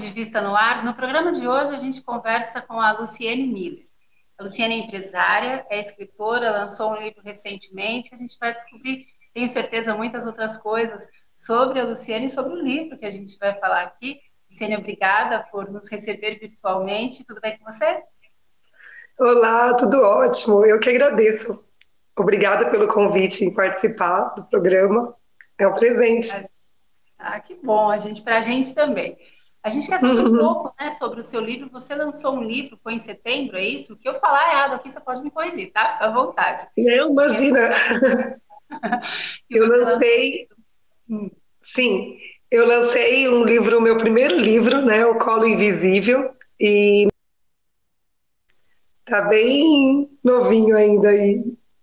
Ponto de Vista no Ar. No programa de hoje, a gente conversa com a Luciene Miller. A Luciene é empresária, é escritora, lançou um livro recentemente. A gente vai descobrir, tenho certeza, muitas outras coisas sobre a Luciene e sobre o livro que a gente vai falar aqui. Luciene, obrigada por nos receber virtualmente. Tudo bem com você? Olá, tudo ótimo. Eu que agradeço. Obrigada pelo convite em participar do programa. É um presente. Que bom, para a gente também. A gente quer saber um pouco, né, sobre o seu livro. Você lançou um livro, foi em setembro, é isso? O que eu falar errado aqui, você pode me corrigir, tá? Fica à vontade. Não, imagina. Que Eu você lançou. lancei, sim, eu lancei um livro, meu primeiro livro, né, O Colo Invisível, e tá bem novinho ainda aí,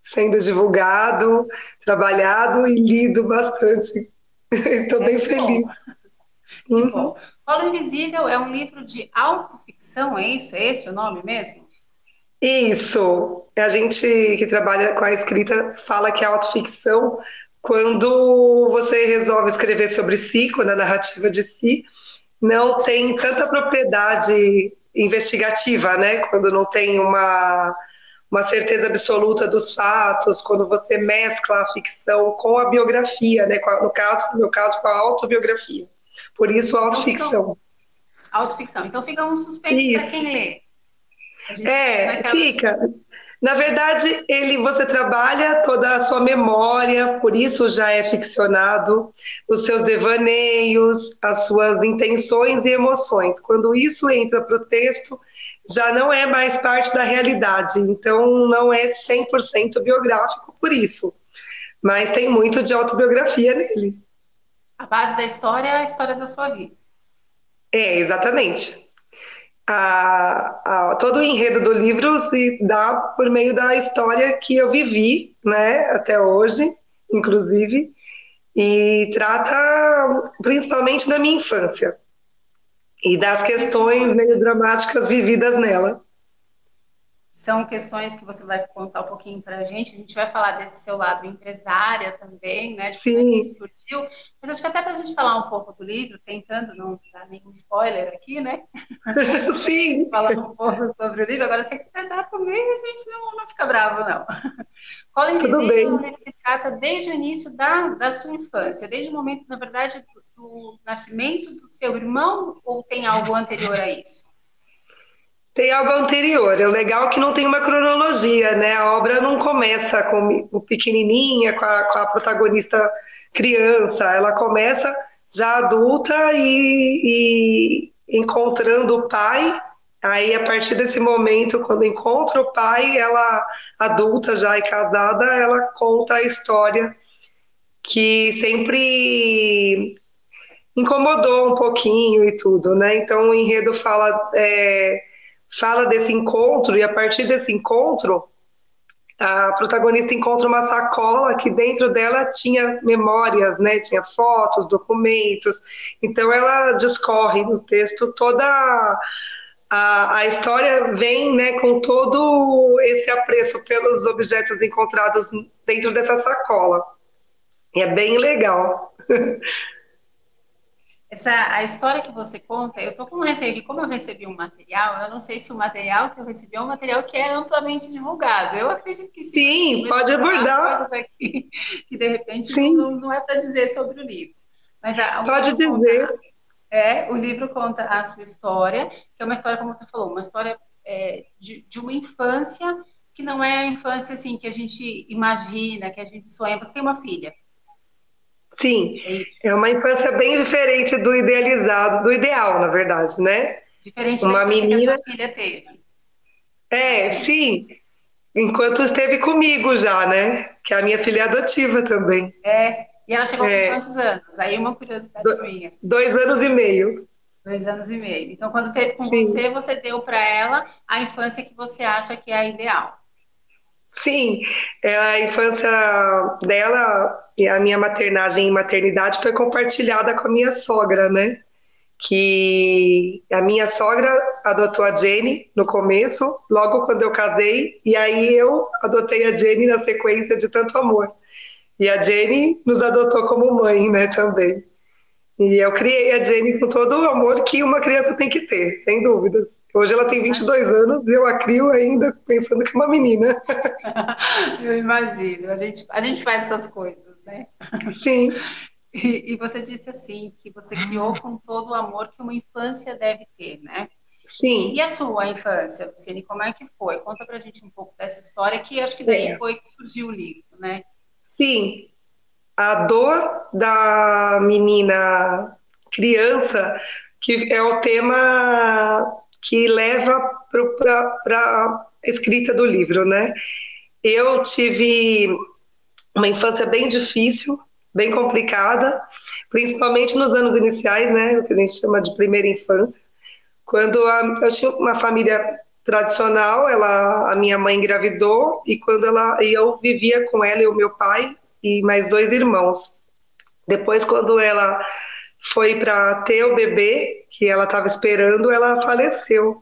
sendo divulgado, trabalhado e lido bastante. Estou bem Que bom, feliz. que Uhum. bom. Paulo Invisível é um livro de autoficção, é isso? É esse o nome mesmo? Isso. A gente que trabalha com a escrita fala que é autoficção quando você resolve escrever sobre si, quando a narrativa de si não tem tanta propriedade investigativa, né? Quando não tem uma certeza absoluta dos fatos, quando você mescla a ficção com a biografia, né? No caso, no meu caso, com a autobiografia. Por isso, Então fica autoficção. autoficção. Então fica um suspense para Isso. quem lê. A gente fica É, naquela. fica. Na verdade, você trabalha toda a sua memória, por isso já é ficcionado, os seus devaneios, as suas intenções e emoções. Quando isso entra para o texto, já não é mais parte da realidade, então não é 100% biográfico por isso, mas tem muito de autobiografia nele. A base da história é a história da sua vida. É, exatamente. Todo o enredo do livro se dá por meio da história que eu vivi, né, até hoje, inclusive, e trata principalmente da minha infância e das questões meio dramáticas vividas nela. São questões que você vai contar um pouquinho para a gente. A gente vai falar desse seu lado empresária também, né? De como é que Sim, isso surgiu. Mas acho que até para a gente falar um pouco do livro, tentando não dar nenhum spoiler aqui, né? sim, Falar um pouco sobre o livro. Agora, se quiser dar comigo, a gente não fica bravo, não. Cola tudo Invisível é um bem. livro que trata desde o início da sua infância, desde o momento, na verdade, do nascimento do seu irmão, ou tem algo anterior a isso? Tem algo anterior. É legal que não tem uma cronologia, né? A obra não começa com o pequenininha, com a protagonista criança. Ela começa já adulta e encontrando o pai. Aí, a partir desse momento, quando encontra o pai, ela adulta já e casada, ela conta a história que sempre incomodou um pouquinho e tudo, né? Então o enredo fala desse encontro e a partir desse encontro a protagonista encontra uma sacola que dentro dela tinha memórias, né? Tinha fotos, documentos. Então ela discorre no texto toda a história vem, né, com todo esse apreço pelos objetos encontrados dentro dessa sacola. E é bem legal. A história que você conta, eu estou com receio que, como eu recebi um material, eu não sei se o material que eu recebi é um material que é amplamente divulgado. Eu acredito que sim, mas eu tenho Sim, medo de pode falar abordar. coisas aqui que de repente Sim, não é para dizer sobre o livro. Mas pode dizer. o livro conta a sua história, que é uma história, como você falou, uma história de uma infância que não é a infância assim que a gente imagina, que a gente sonha. Você tem uma filha, Sim, é isso? é uma infância bem diferente do idealizado, do ideal, na verdade, né? Diferente da Uma infância que a menina, sua filha teve, imagino. sim, enquanto esteve comigo já, né? Que a minha filha é adotiva também. E ela chegou com É, quantos anos? Aí uma curiosidade minha. 2 anos e meio. 2 anos e meio. Então, quando teve com Sim, você, você deu para ela a infância que você acha que é a ideal. sim. A infância dela e a minha maternagem e maternidade foi compartilhada com a minha sogra, né? Que a minha sogra adotou a Jenny no começo, logo quando eu casei, e aí eu adotei a Jenny na sequência de tanto amor. E a Jenny nos adotou como mãe, né, também. E eu criei a Jenny com todo o amor que uma criança tem que ter, sem dúvidas. Hoje ela tem 22 anos e eu a crio ainda pensando que é uma menina. Eu imagino, a gente faz essas coisas, né? Sim, E você disse assim, que você criou com todo o amor que uma infância deve ter, né? E sim. a sua infância, Luciane, como é que foi? Conta pra gente um pouco dessa história, que acho que daí É, foi que surgiu o livro, né? sim, a dor da menina criança, que é o tema que leva para a escrita do livro, né? Eu tive uma infância bem difícil, bem complicada, principalmente nos anos iniciais, né? O que a gente chama de primeira infância. Eu tinha uma família tradicional, a minha mãe engravidou e eu vivia com ela e o meu pai e mais dois irmãos. Depois, quando ela foi para ter o bebê que ela estava esperando, ela faleceu.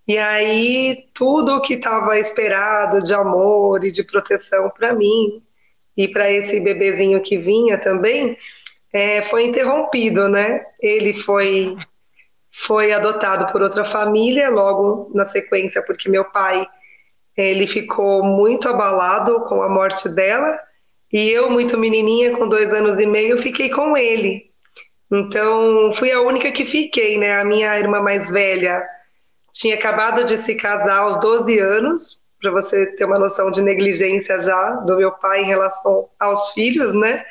E aí tudo que estava esperado de amor e de proteção para mim e para esse bebezinho que vinha também foi interrompido, né? Ele foi adotado por outra família logo na sequência, porque meu pai ele ficou muito abalado com a morte dela e eu, muito menininha, com 2 anos e meio, fiquei com ele. Então, fui a única que fiquei, né? A minha irmã mais velha tinha acabado de se casar aos 12 anos, para você ter uma noção de negligência já do meu pai em relação aos filhos, né?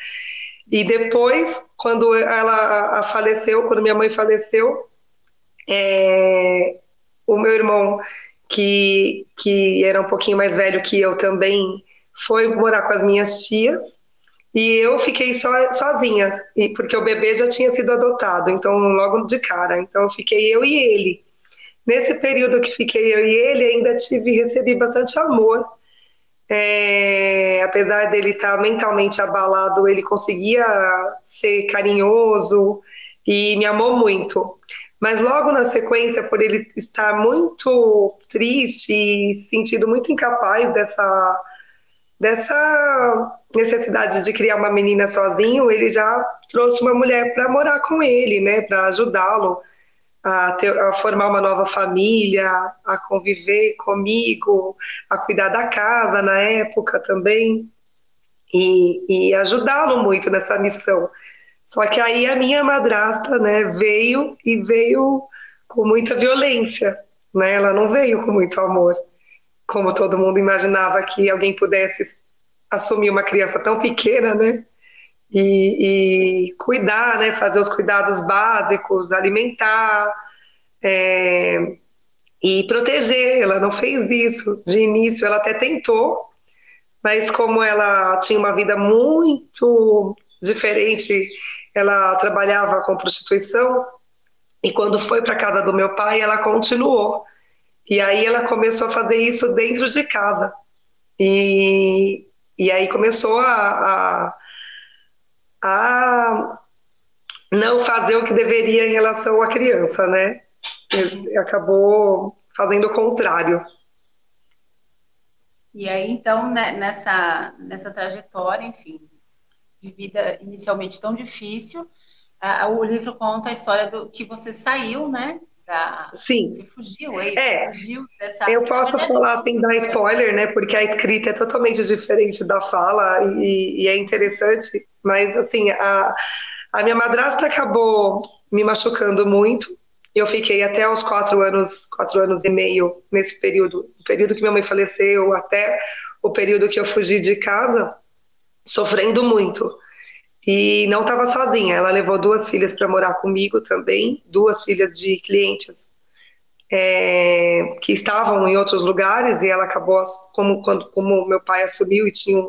E depois, quando ela faleceu, quando minha mãe faleceu, o meu irmão, que era um pouquinho mais velho que eu também, foi morar com as minhas tias. E eu fiquei sozinha, porque o bebê já tinha sido adotado, então logo de cara. Então fiquei eu e ele. Nesse período que fiquei eu e ele, ainda recebi bastante amor. Apesar dele estar mentalmente abalado, ele conseguia ser carinhoso e me amou muito. Mas logo na sequência, por ele estar muito triste e sentido muito incapaz dessa necessidade de criar uma menina sozinho, ele já trouxe uma mulher para morar com ele, né, para ajudá-lo a formar uma nova família, a conviver comigo, a cuidar da casa na época também e ajudá-lo muito nessa missão. Só que aí a minha madrasta, né, veio com muita violência, né? Ela não veio com muito amor, como todo mundo imaginava que alguém pudesse assumir uma criança tão pequena, né? E cuidar, né? Fazer os cuidados básicos, alimentar e proteger. Ela não fez isso. De início, ela até tentou, mas como ela tinha uma vida muito diferente, ela trabalhava com prostituição e quando foi para casa do meu pai, ela continuou. E aí ela começou a fazer isso dentro de casa. E, e aí começou a não fazer o que deveria em relação à criança, né? E acabou fazendo o contrário. E aí, então, né, nessa trajetória, enfim, de vida inicialmente tão difícil, o livro conta a história do que você saiu, né? Sim, Você fugiu, é isso? é, Fugiu dessa. eu Na posso verdade, falar sem dar spoiler, né? Porque a escrita é totalmente diferente da fala e é interessante, mas assim, a minha madrasta acabou me machucando muito. Eu fiquei até os 4 anos, 4 anos e meio nesse período, o período que minha mãe faleceu, até o período que eu fugi de casa, sofrendo muito. E não estava sozinha, ela levou 2 filhas para morar comigo também, 2 filhas de clientes que estavam em outros lugares e ela acabou, como meu pai assumiu e tinha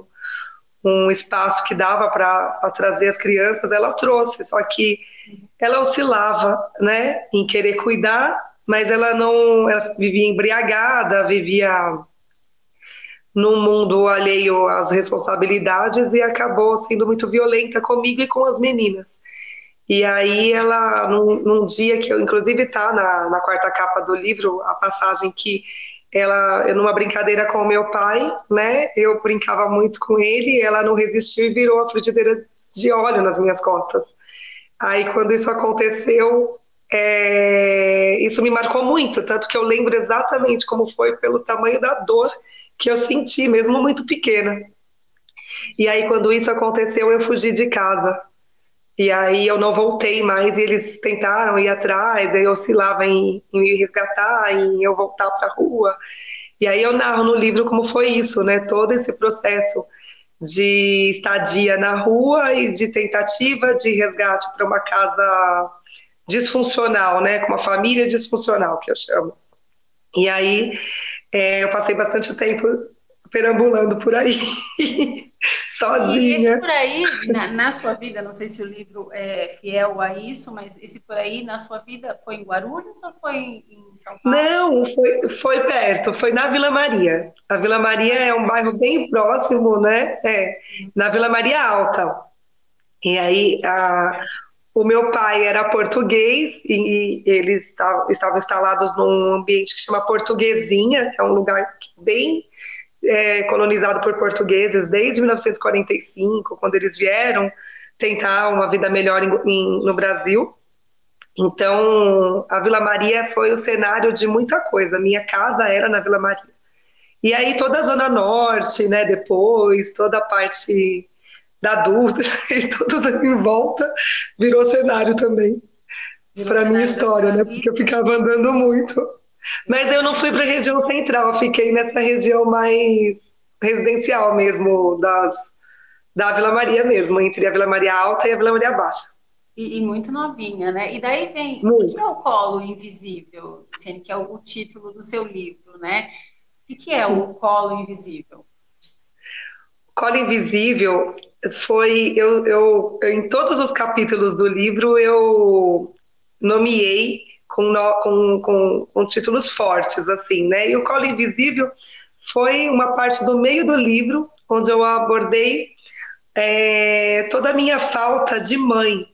um espaço que dava para trazer as crianças, ela trouxe, só que ela oscilava, né, em querer cuidar, mas ela vivia embriagada, vivia num mundo alheio às responsabilidades e acabou sendo muito violenta comigo e com as meninas. E aí ela, num dia que eu, inclusive está na quarta capa do livro, a passagem que ela, numa brincadeira com o meu pai, né, eu brincava muito com ele, ela não resistiu e virou a frigideira de óleo nas minhas costas. Aí, quando isso aconteceu, isso me marcou muito, tanto que eu lembro exatamente como foi pelo tamanho da dor que eu senti, mesmo muito pequena. E aí, quando isso aconteceu, eu fugi de casa. E aí eu não voltei mais, e eles tentaram ir atrás, aí eu oscilava em me resgatar, em eu voltar para a rua. E aí eu narro no livro como foi isso, né? Todo esse processo de estadia na rua e de tentativa de resgate para uma casa disfuncional, né? Com uma família disfuncional, que eu chamo. E aí eu passei bastante tempo perambulando por aí, E esse sozinha. por aí, na sua vida, não sei se o livro é fiel a isso, mas esse por aí, na sua vida, foi em Guarulhos ou foi em São Paulo? Não, foi perto, foi na Vila Maria. A Vila Maria Ai, é que um bairro pertinho. bem próximo, né? Na Vila Maria Alta. E aí, Bem pertinho. o meu pai era português e eles estavam instalados num ambiente que chama Portuguesinha, que é um lugar bem colonizado por portugueses desde 1945, quando eles vieram tentar uma vida melhor no Brasil. Então, a Vila Maria foi o cenário de muita coisa. Minha casa era na Vila Maria. E aí toda a Zona Norte, né, depois, toda a parte da Dutra e tudo em volta virou cenário também Virou para minha cenário da história, sua né? Porque vida. eu ficava andando muito. Mas eu não fui para a região central, eu fiquei nessa região mais residencial mesmo, da Vila Maria mesmo, entre a Vila Maria Alta e a Vila Maria Baixa. E muito novinha, né? E daí vem, o que que é Muito. o colo invisível, Luciane, que é o título do seu livro, né? O que que é o Sim. colo invisível? Cola Invisível foi em todos os capítulos do livro eu nomeei com títulos fortes assim, né? E o Cola Invisível foi uma parte do meio do livro onde eu abordei toda a minha falta de mãe.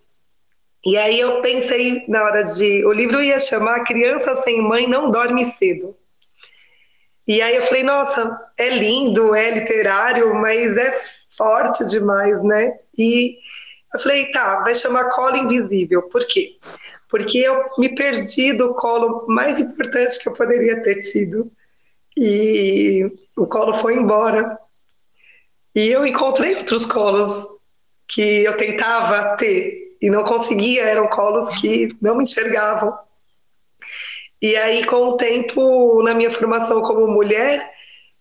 E aí eu pensei na hora de o livro ia chamar Criança sem Mãe Não Dorme Cedo. E aí eu falei, nossa, é lindo, é literário, mas é forte demais, né? E eu falei, tá, vai chamar Colo Invisível. Por quê? Porque eu me perdi do colo mais importante que eu poderia ter tido. E o colo foi embora. E eu encontrei outros colos que eu tentava ter e não conseguia, eram colos que não me enxergavam. E aí, com o tempo, na minha formação como mulher,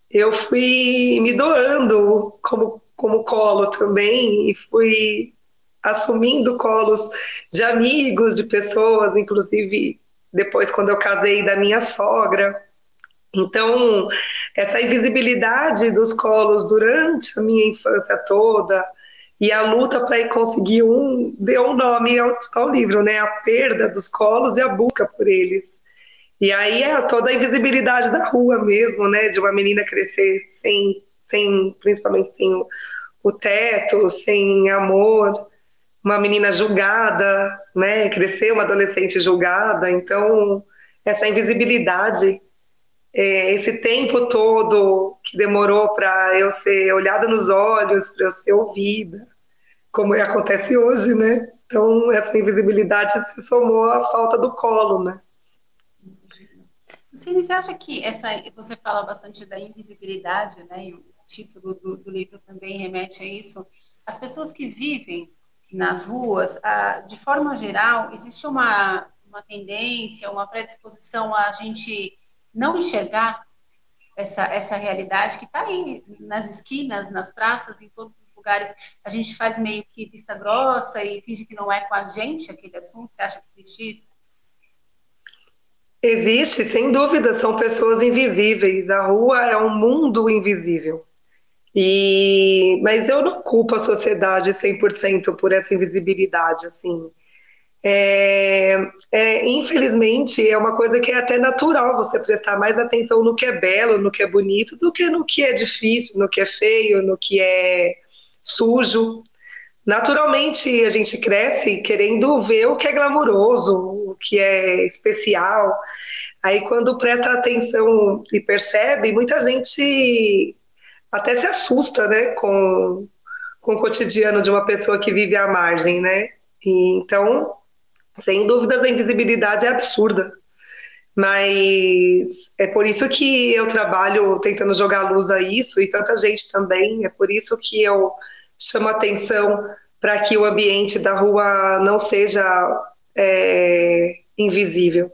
eu fui me doando como colo também e fui assumindo colos de amigos, de pessoas, inclusive depois quando eu casei da minha sogra. Então, essa invisibilidade dos colos durante a minha infância toda e a luta para conseguir deu um nome ao livro, né? A perda dos colos e a busca por eles. E aí é toda a invisibilidade da rua mesmo, né? De uma menina crescer principalmente sem o teto, sem amor, uma menina julgada, né? Crescer uma adolescente julgada. Então, essa invisibilidade, esse tempo todo que demorou para eu ser olhada nos olhos, para eu ser ouvida, como acontece hoje, né? Então, essa invisibilidade se somou à falta do colo, né? Luciane, você acha que você fala bastante da invisibilidade, né? E o título do livro também remete a isso. As pessoas que vivem nas ruas, de forma geral, existe uma tendência, uma predisposição a gente não enxergar essa realidade que está aí nas esquinas, nas praças, em todos os lugares. A gente faz meio que vista grossa e finge que não é com a gente aquele assunto. Você acha que existe isso? Existe, sem dúvida, são pessoas invisíveis. A rua é um mundo invisível. Mas eu não culpo a sociedade 100% por essa invisibilidade, assim. Infelizmente, é uma coisa que é até natural você prestar mais atenção no que é belo, no que é bonito, do que no que é difícil, no que é feio, no que é sujo. Naturalmente, a gente cresce querendo ver o que é glamuroso, o que é especial. Aí, quando presta atenção e percebe, muita gente até se assusta, né, com o cotidiano de uma pessoa que vive à margem, né? E, então, sem dúvidas, a invisibilidade é absurda. Mas é por isso que eu trabalho tentando jogar luz a isso, e tanta gente também. É por isso que eu chamo atenção para que o ambiente da rua não seja invisível,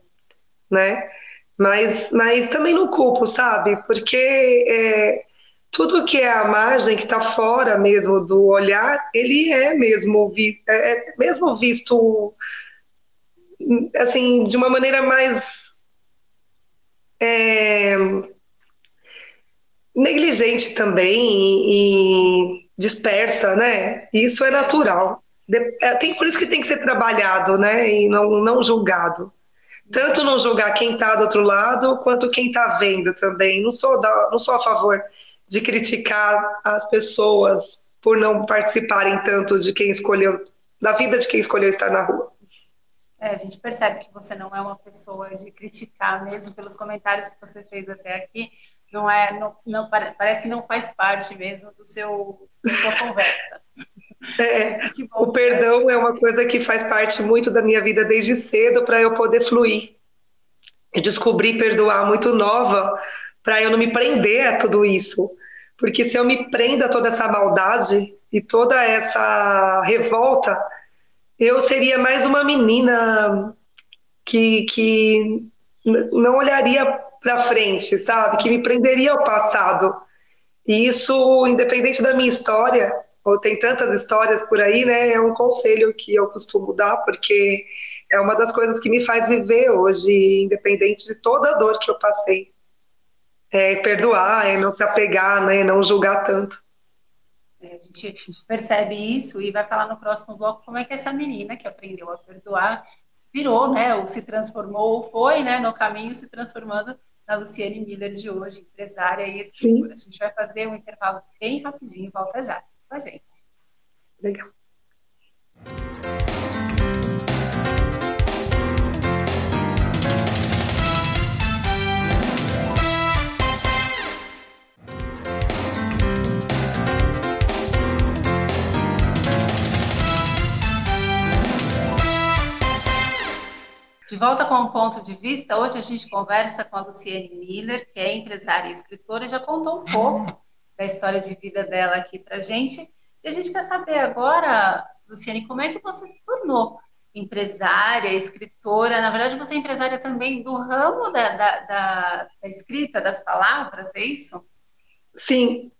né? Mas também não culpo, sabe? Porque tudo que é a margem, que está fora mesmo do olhar, ele é mesmo, é mesmo visto assim, de uma maneira mais negligente também e dispersa, né? Isso é natural. Tem, por isso que tem que ser trabalhado, né? E não julgado. Tanto não julgar quem está do outro lado, quanto quem está vendo também. Não sou a favor de criticar as pessoas por não participarem tanto de quem escolheu, da vida de quem escolheu estar na rua. A gente percebe que você não é uma pessoa de criticar, mesmo pelos comentários que você fez até aqui. Parece que não faz parte mesmo da sua conversa. O perdão é uma coisa que faz parte muito da minha vida desde cedo para eu poder fluir. Eu descobri perdoar muito nova para eu não me prender a tudo isso. Porque se eu me prendo a toda essa maldade e toda essa revolta, eu seria mais uma menina que não olharia para frente, sabe? Que me prenderia ao passado. E isso, independente da minha história, ou tem tantas histórias por aí, né? É um conselho que eu costumo dar, porque é uma das coisas que me faz viver hoje, independente de toda a dor que eu passei. É perdoar, é não se apegar, né? Não julgar tanto. A gente percebe isso e vai falar no próximo bloco como é que essa menina que aprendeu a perdoar virou, né? Ou se transformou, ou foi, né? No caminho se transformando na Luciene Miller de hoje, empresária e escritora. A gente vai fazer um intervalo bem rapidinho, volta já com a gente. Legal. De volta com um ponto de vista, hoje a gente conversa com a Luciene Miller, que é empresária e escritora, já contou um pouco da história de vida dela aqui para a gente. E a gente quer saber agora, Luciene, como é que você se tornou empresária, escritora? Na verdade, você é empresária também do ramo da escrita, das palavras, é isso? Sim.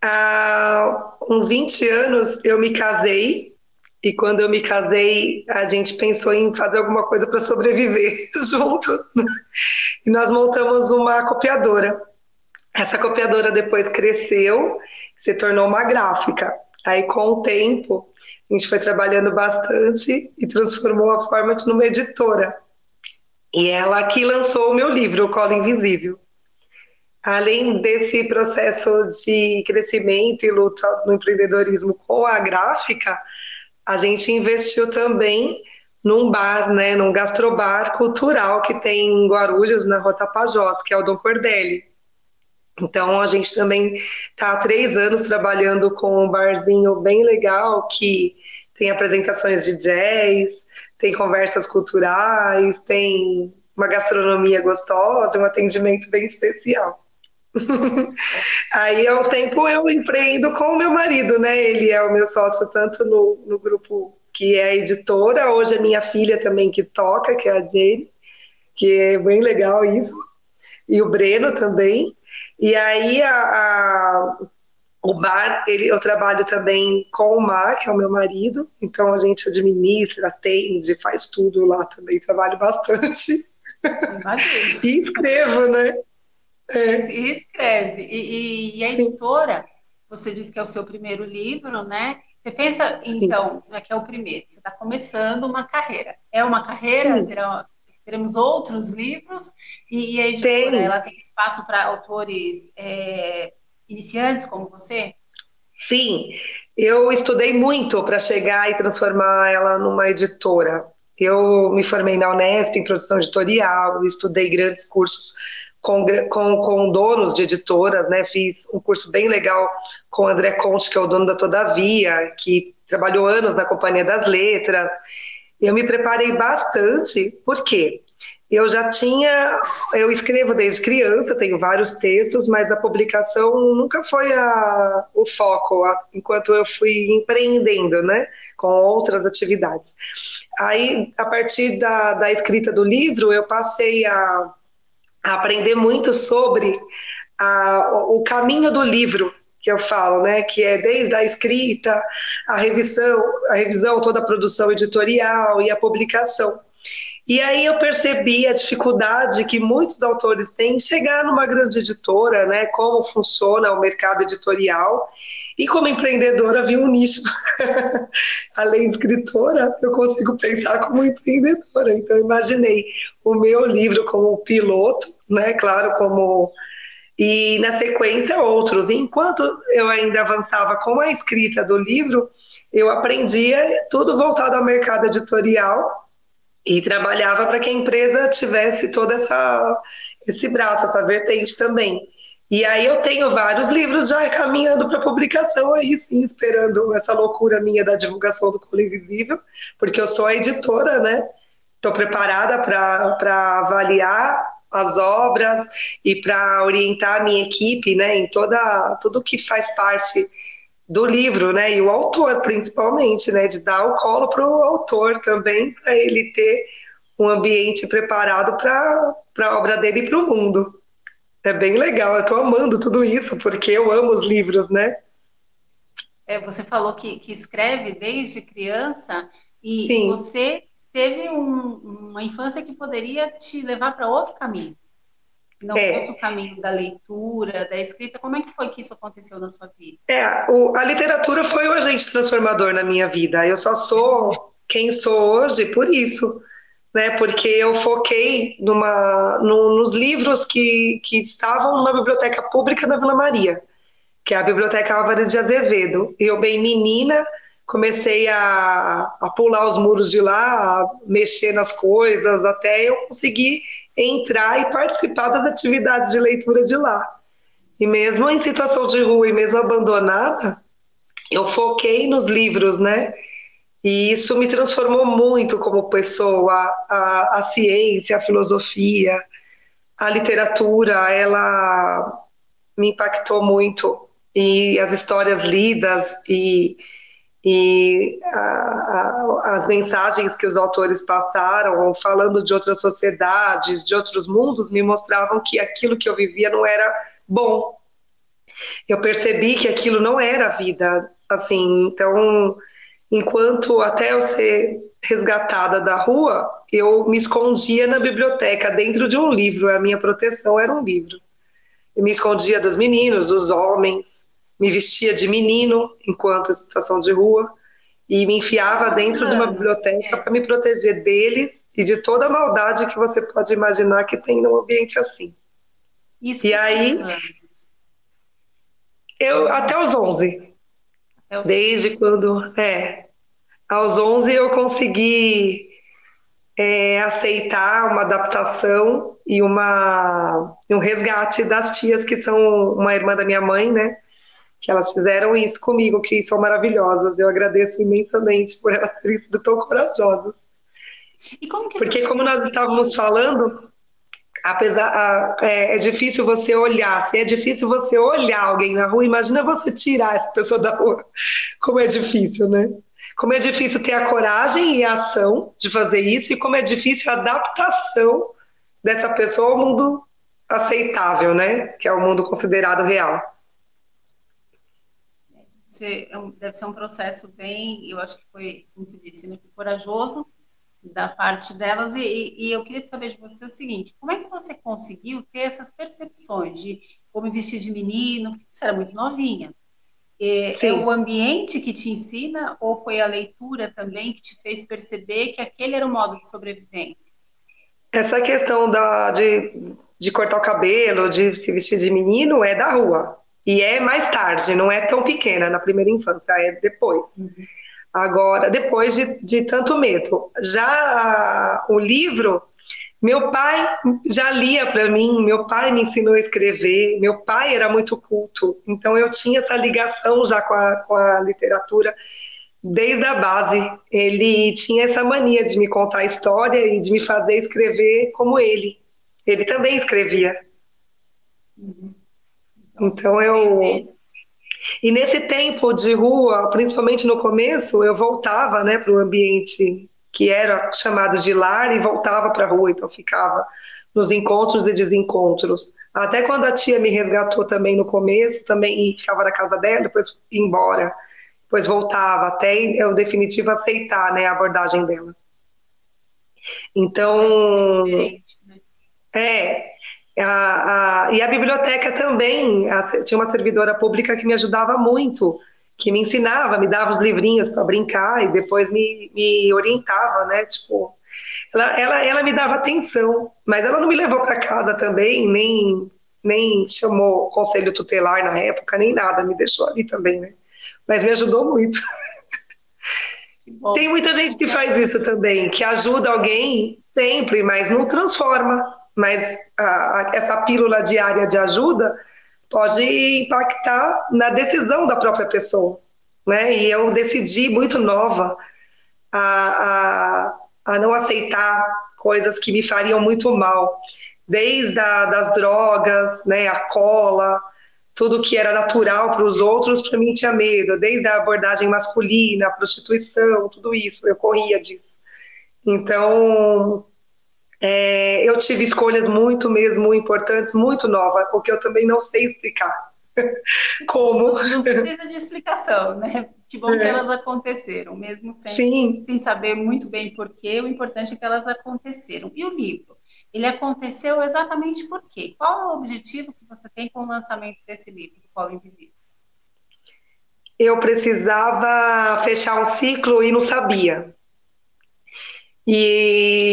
Há uns 20 anos eu me casei. E quando eu me casei, a gente pensou em fazer alguma coisa para sobreviver juntos. E nós montamos uma copiadora. Essa copiadora depois cresceu, se tornou uma gráfica. Aí, com o tempo, a gente foi trabalhando bastante e transformou a Format numa editora. E ela que lançou o meu livro, O Colo Invisível. Além desse processo de crescimento e luta no empreendedorismo com a gráfica, a gente investiu também num bar, né, num gastrobar cultural que tem em Guarulhos, na Rua Tapajós, que é o Dom Cordelli. Então, a gente também está há 3 anos trabalhando com um barzinho bem legal, que tem apresentações de jazz, tem conversas culturais, tem uma gastronomia gostosa, um atendimento bem especial. Aí, ao tempo, eu empreendo com o meu marido, né? Ele é o meu sócio tanto no grupo que é a editora, hoje é minha filha também que toca, que é a Jane, que é bem legal isso, e o Breno também. E aí, o bar, eu trabalho também com o Mar, que é o meu marido, então a gente administra, atende, faz tudo lá também, trabalho bastante. Imagina. E escrevo, né? E escreve. E a editora, você disse que é o seu primeiro livro, né? Você pensa, então, já que é o primeiro, você está começando uma carreira. É uma carreira? Teremos outros livros? E a editora, ela tem espaço para autores iniciantes como você? Sim, eu estudei muito para chegar e transformar ela numa editora. Eu me formei na Unesp em produção editorial, estudei grandes cursos com donos de editoras, né? Fiz um curso bem legal com o André Conte, que é o dono da Todavia, que trabalhou anos na Companhia das Letras. Eu me preparei bastante, por quê? Eu escrevo desde criança, tenho vários textos, mas a publicação nunca foi o foco, enquanto eu fui empreendendo, né, com outras atividades. Aí, a partir da escrita do livro, eu passei a aprender muito sobre o caminho do livro, que eu falo, né, que é desde a escrita, a revisão, toda a produção editorial e a publicação. E aí eu percebi a dificuldade que muitos autores têm em chegar numa grande editora, né, como funciona o mercado editorial, e como empreendedora vi um nicho. Além de escritora, eu consigo pensar como empreendedora, então imaginei o meu livro como piloto, né, claro, e na sequência outros. E enquanto eu ainda avançava com a escrita do livro, eu aprendia tudo voltado ao mercado editorial, e trabalhava para que a empresa tivesse todo esse braço, essa vertente também. E aí eu tenho vários livros já caminhando para publicação aí, sim, esperando essa loucura minha da divulgação do Colo Invisível, porque eu sou a editora, né? Estou preparada para avaliar as obras e para orientar a minha equipe, né, em tudo que faz parte do livro, né, e o autor principalmente, né, de dar o colo para o autor também, para ele ter um ambiente preparado para a obra dele e para o mundo. É bem legal, eu estou amando tudo isso, porque eu amo os livros, né? Você falou que escreve desde criança e Sim. você teve uma infância que poderia te levar para outro caminho. Não fosse o É, caminho da leitura, da escrita. Como é que foi que isso aconteceu na sua vida? a literatura foi um agente transformador na minha vida. Eu só sou quem sou hoje por isso, né? Porque eu foquei nos livros que estavam numa biblioteca pública da Vila Maria, que é a Biblioteca Álvares de Azevedo. E eu, bem menina, comecei a pular os muros de lá, a mexer nas coisas, até eu conseguir entrar e participar das atividades de leitura de lá. E mesmo em situação de rua e mesmo abandonada, eu foquei nos livros, né? E isso me transformou muito como pessoa, a ciência, a filosofia, a literatura, ela me impactou muito. E as histórias lidas as mensagens que os autores passaram, falando de outras sociedades, de outros mundos, me mostravam que aquilo que eu vivia não era bom. Eu percebi que aquilo não era a vida, assim, então, enquanto até eu ser resgatada da rua, eu me escondia na biblioteca, dentro de um livro, a minha proteção era um livro. Eu me escondia dos meninos, dos homens, me vestia de menino enquanto em situação de rua e me enfiava Quantos dentro de uma anos? biblioteca para me proteger deles e de toda a maldade que você pode imaginar que tem num ambiente assim. Isso E por quantos aí, anos? até os 11, Até os... desde quando, aos 11 eu consegui aceitar uma adaptação e um resgate das tias que são uma irmã da minha mãe, né? Que elas fizeram isso comigo, que são maravilhosas. Eu agradeço imensamente por elas terem sido tão corajosas. E como que Porque, você como nós estávamos conseguiu? falando, é difícil você olhar. Se é difícil você olhar alguém na rua, imagina você tirar essa pessoa da rua. Como é difícil, né? Como é difícil ter a coragem e a ação de fazer isso, e como é difícil a adaptação dessa pessoa ao mundo aceitável, né? Que é o mundo considerado real. Deve ser um processo bem, eu acho que foi, como se disse, né, corajoso da parte delas. E eu queria saber de você o seguinte: como é que você conseguiu ter essas percepções de como vestir de menino? Você era muito novinha. É o Sim. ambiente que te ensina ou foi a leitura também que te fez perceber que aquele era o modo de sobrevivência? Essa questão de cortar o cabelo, de se vestir de menino, é da rua. E é mais tarde, não é tão pequena na primeira infância, é depois. Uhum. Agora, depois de tanto medo. Já o livro, Meu pai já lia para mim, meu pai me ensinou a escrever, meu pai era muito culto, então eu tinha essa ligação já com a literatura desde a base. Ele tinha essa mania de me contar a história e de me fazer escrever como ele. Ele também escrevia. Uhum. Então, Então tudo veio eu. dele. E nesse tempo de rua, principalmente no começo, eu voltava, né, para o ambiente que era chamado de lar e voltava para a rua, então ficava nos encontros e desencontros. Até quando a tia me resgatou também no começo, também e ficava na casa dela, depois ia embora, depois voltava, até eu definitivo aceitar, né, a abordagem dela. Deve ser bem Então, diferente, né? é, e a biblioteca também, tinha uma servidora pública que me ajudava muito, que me ensinava, me dava os livrinhos para brincar e depois me orientava, né? Tipo, ela me dava atenção, mas ela não me levou para casa também, nem chamou conselho tutelar na época, nem nada, me deixou ali também, né? Mas me ajudou muito. Que Tem bom. muita gente que faz isso também, que ajuda alguém sempre, mas não transforma. Mas essa pílula diária de ajuda pode impactar na decisão da própria pessoa, né? E eu decidi muito nova a, a não aceitar coisas que me fariam muito mal, desde das drogas, né? A cola, tudo que era natural para os outros, para mim tinha medo, desde a abordagem masculina, a prostituição, tudo isso, eu corria disso. Então, eu tive escolhas muito mesmo importantes, muito novas, o que eu também não sei explicar. Como? Não precisa de explicação, né? Que bom que elas É, aconteceram, mesmo sim, sem saber muito bem por quê, o importante é que elas aconteceram. E o livro? Ele aconteceu exatamente por quê? Qual é o objetivo que você tem com o lançamento desse livro, do Polo Invisível? eu precisava fechar um ciclo e não sabia.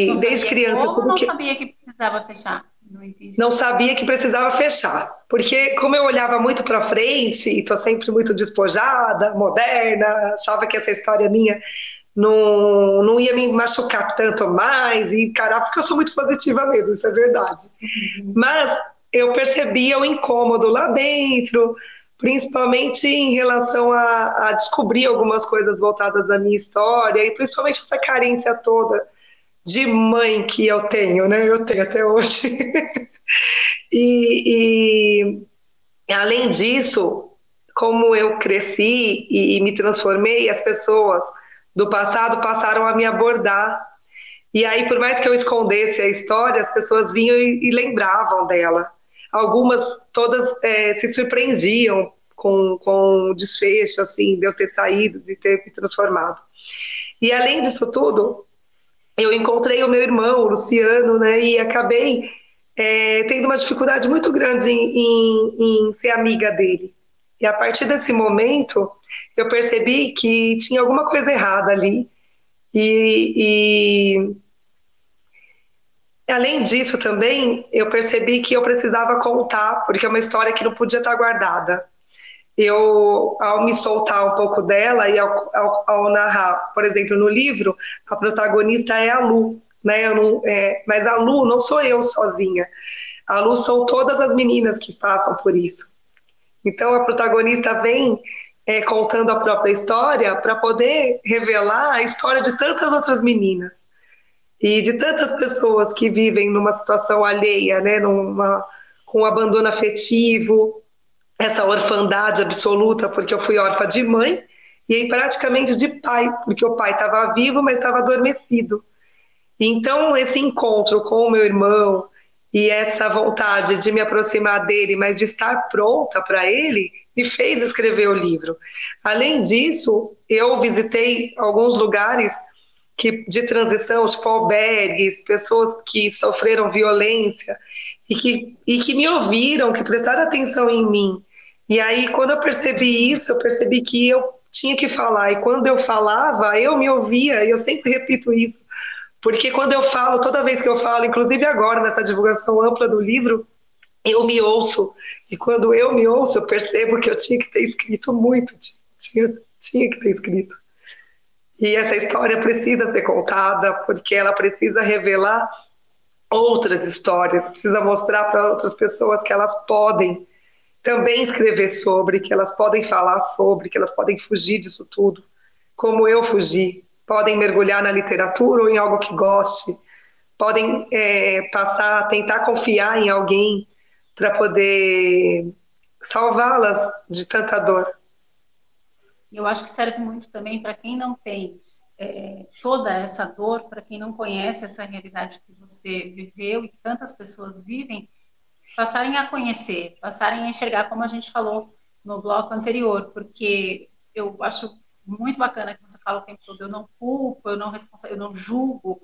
Não E desde sabia criança, como, tudo não que sabia que precisava fechar? Não não entendi. sabia que precisava fechar, porque como eu olhava muito para frente, e estou sempre muito despojada, moderna, achava que essa história minha não ia me machucar tanto mais, e encarar, porque eu sou muito positiva mesmo, isso é verdade. Uhum. Mas eu percebia o incômodo lá dentro, principalmente em relação a descobrir algumas coisas voltadas à minha história, e principalmente essa carência toda de mãe que eu tenho, né? Eu tenho até hoje. Além disso, como eu cresci e me transformei, as pessoas do passado passaram a me abordar. E aí, por mais que eu escondesse a história, as pessoas vinham e lembravam dela. Algumas, todas se surpreendiam com o desfecho, assim, de eu ter saído, de ter me transformado. E além disso tudo, eu encontrei o meu irmão, o Luciano, né, e acabei tendo uma dificuldade muito grande em ser amiga dele. E a partir desse momento, eu percebi que tinha alguma coisa errada ali. E além disso, também, eu percebi que eu precisava contar, porque é uma história que não podia estar guardada. Eu, ao me soltar um pouco dela e ao narrar, por exemplo, no livro, a protagonista é a Lu, né? Mas a Lu não sou eu sozinha. A Lu são todas as meninas que passam por isso. Então a protagonista vem contando a própria história para poder revelar a história de tantas outras meninas e de tantas pessoas que vivem numa situação alheia, né? Com um abandono afetivo, essa orfandade absoluta, porque eu fui órfã de mãe e praticamente de pai, porque o pai estava vivo, mas estava adormecido. Então, esse encontro com o meu irmão e essa vontade de me aproximar dele, mas de estar pronta para ele, me fez escrever o livro. Além disso, eu visitei alguns lugares de transição, tipo albergues, pessoas que sofreram violência e que me ouviram, que prestaram atenção em mim. E aí, quando eu percebi isso, eu percebi que eu tinha que falar. E quando eu falava, eu me ouvia, e eu sempre repito isso. Porque quando eu falo, toda vez que eu falo, inclusive agora nessa divulgação ampla do livro, eu me ouço. E quando eu me ouço, eu percebo que eu tinha que ter escrito muito, tinha que ter escrito. E essa história precisa ser contada, porque ela precisa revelar outras histórias, precisa mostrar para outras pessoas que elas podem também escrever sobre, que elas podem falar sobre, que elas podem fugir disso tudo, como eu fugi. Podem mergulhar na literatura ou em algo que goste, podem passar, tentar confiar em alguém para poder salvá-las de tanta dor. Eu acho que serve muito também para quem não tem toda essa dor, para quem não conhece essa realidade que você viveu e que tantas pessoas vivem, passarem a conhecer, passarem a enxergar, como a gente falou no bloco anterior, porque eu acho muito bacana que você fala o tempo todo, eu não culpo, eu não julgo,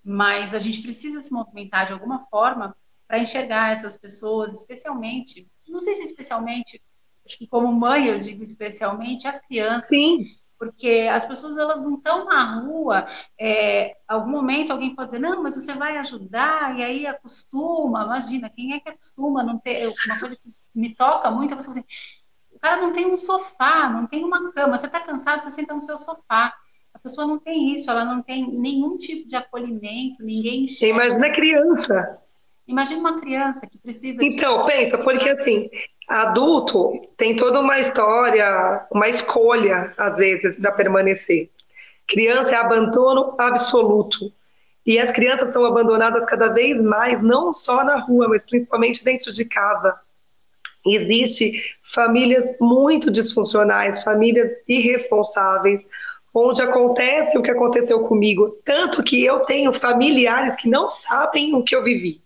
mas a gente precisa se movimentar de alguma forma para enxergar essas pessoas, especialmente, não sei se especialmente, acho que como mãe eu digo especialmente, as crianças, Sim, porque as pessoas elas não estão na rua, algum momento alguém pode dizer, não, mas você vai ajudar, e aí acostuma, imagina, quem é que acostuma não ter, uma coisa que me toca muito é você assim, o cara não tem um sofá, não tem uma cama, você está cansado, você senta no seu sofá, a pessoa não tem isso, ela não tem nenhum tipo de acolhimento, ninguém enxerga, imagina a criança. imagina uma criança que precisa de Então, roupa, pensa, porque assim, adulto tem toda uma história, uma escolha, às vezes, para permanecer. Criança é abandono absoluto. E as crianças são abandonadas cada vez mais, não só na rua, mas principalmente dentro de casa. Existem famílias muito disfuncionais, famílias irresponsáveis, onde acontece o que aconteceu comigo. Tanto que eu tenho familiares que não sabem o que eu vivi.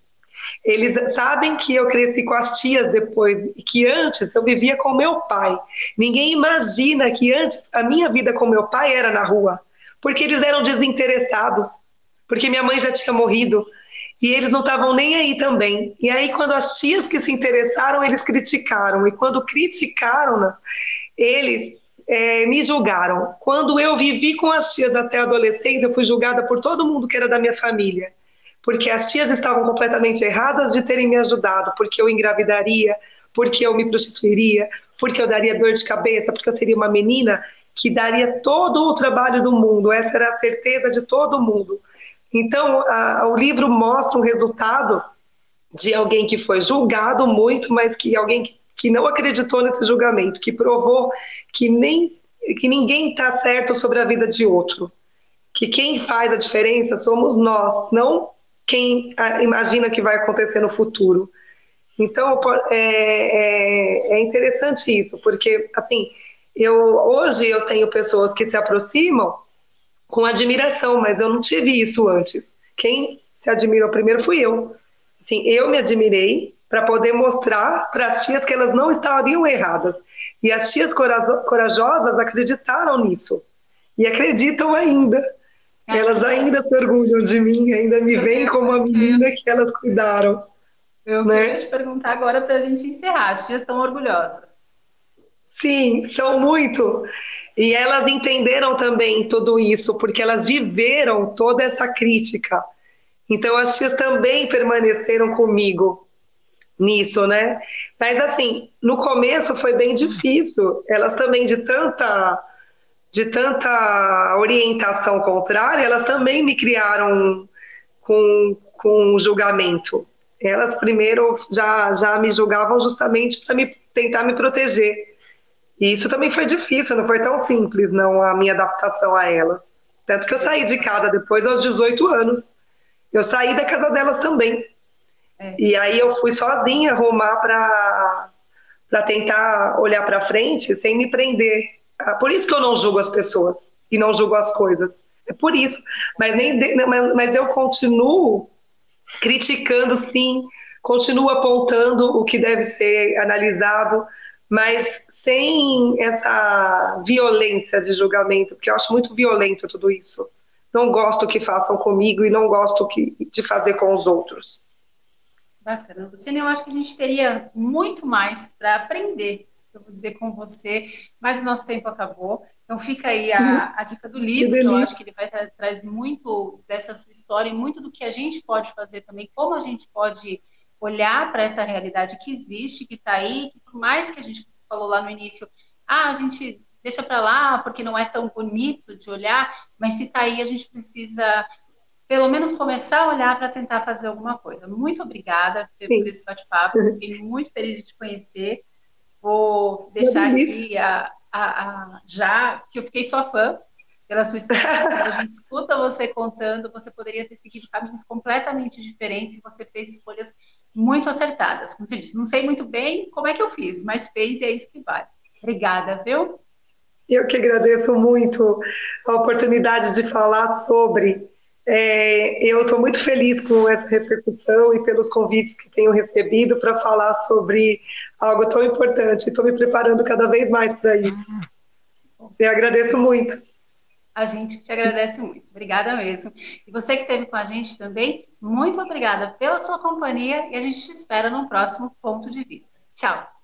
Eles sabem que eu cresci com as tias depois, e que antes eu vivia com meu pai. Ninguém imagina que antes a minha vida com meu pai era na rua, porque eles eram desinteressados, porque minha mãe já tinha morrido e eles não estavam nem aí também. E aí, quando as tias que se interessaram, eles criticaram, e quando criticaram, eles me julgaram. Quando eu vivi com as tias até a adolescência, eu fui julgada por todo mundo que era da minha família, porque as tias estavam completamente erradas de terem me ajudado, porque eu engravidaria, porque eu me prostituiria, porque eu daria dor de cabeça, porque eu seria uma menina que daria todo o trabalho do mundo. Essa era a certeza de todo mundo. Então, o livro mostra um resultado de alguém que foi julgado muito, mas que alguém que não acreditou nesse julgamento, que provou que que ninguém está certo sobre a vida de outro, que quem faz a diferença somos nós, não quem imagina que vai acontecer no futuro. Então é interessante isso, porque assim hoje eu tenho pessoas que se aproximam com admiração, mas eu não tive isso antes. Quem se admirou primeiro fui eu. Assim, eu me admirei para poder mostrar para as tias que elas não estariam erradas. E as tias corajosas acreditaram nisso. E acreditam ainda. Elas ainda se orgulham de mim, ainda me veem como a menina que elas cuidaram. eu queria te Né? perguntar agora para a gente encerrar, as tias estão orgulhosas. Sim, são muito. E elas entenderam também tudo isso, porque elas viveram toda essa crítica. Então as tias também permaneceram comigo nisso, né? Mas assim, no começo foi bem difícil. Elas também de tanta orientação contrária, elas também me criaram com julgamento. Elas primeiro já me julgavam justamente para tentar me proteger. E isso também foi difícil, não foi tão simples, não, a minha adaptação a elas. Tanto que eu saí de casa depois aos 18 anos. Eu saí da casa delas também. É. E aí eu fui sozinha arrumar para tentar olhar para frente sem me prender. Por isso que eu não julgo as pessoas e não julgo as coisas. É por isso. Mas eu continuo criticando, sim, continuo apontando o que deve ser analisado, mas sem essa violência de julgamento, porque eu acho muito violento tudo isso. Não gosto que façam comigo e não gosto de fazer com os outros. Bacana. Luciane, eu acho que a gente teria muito mais para aprender, eu vou dizer com você, mas o nosso tempo acabou. Então fica aí a dica do Que livro, que eu acho que delícia. ele vai traz muito dessa sua história e muito do que a gente pode fazer também, como a gente pode olhar para essa realidade que existe, que está aí, que por mais que a gente falou lá no início, a gente deixa para lá porque não é tão bonito de olhar, mas se está aí, a gente precisa pelo menos começar a olhar para tentar fazer alguma coisa. Muito obrigada por Sim, esse bate-papo, fiquei muito feliz de te conhecer. Vou uma deixar delícia. aqui já que eu fiquei sua fã pela sua história. Quando a gente escuta você contando, você poderia ter seguido caminhos completamente diferentes e você fez escolhas muito acertadas. Como você disse, não sei muito bem como é que eu fiz, mas fez e é isso que vale. Obrigada, viu? Eu que agradeço muito a oportunidade de falar sobre. Eu estou muito feliz com essa repercussão e pelos convites que tenho recebido para falar sobre algo tão importante. Estou me preparando cada vez mais para isso. Bom, Eu agradeço muito. a gente te agradece muito. Obrigada mesmo. E você que esteve com a gente também, muito obrigada pela sua companhia e a gente te espera no próximo ponto de vista. Tchau.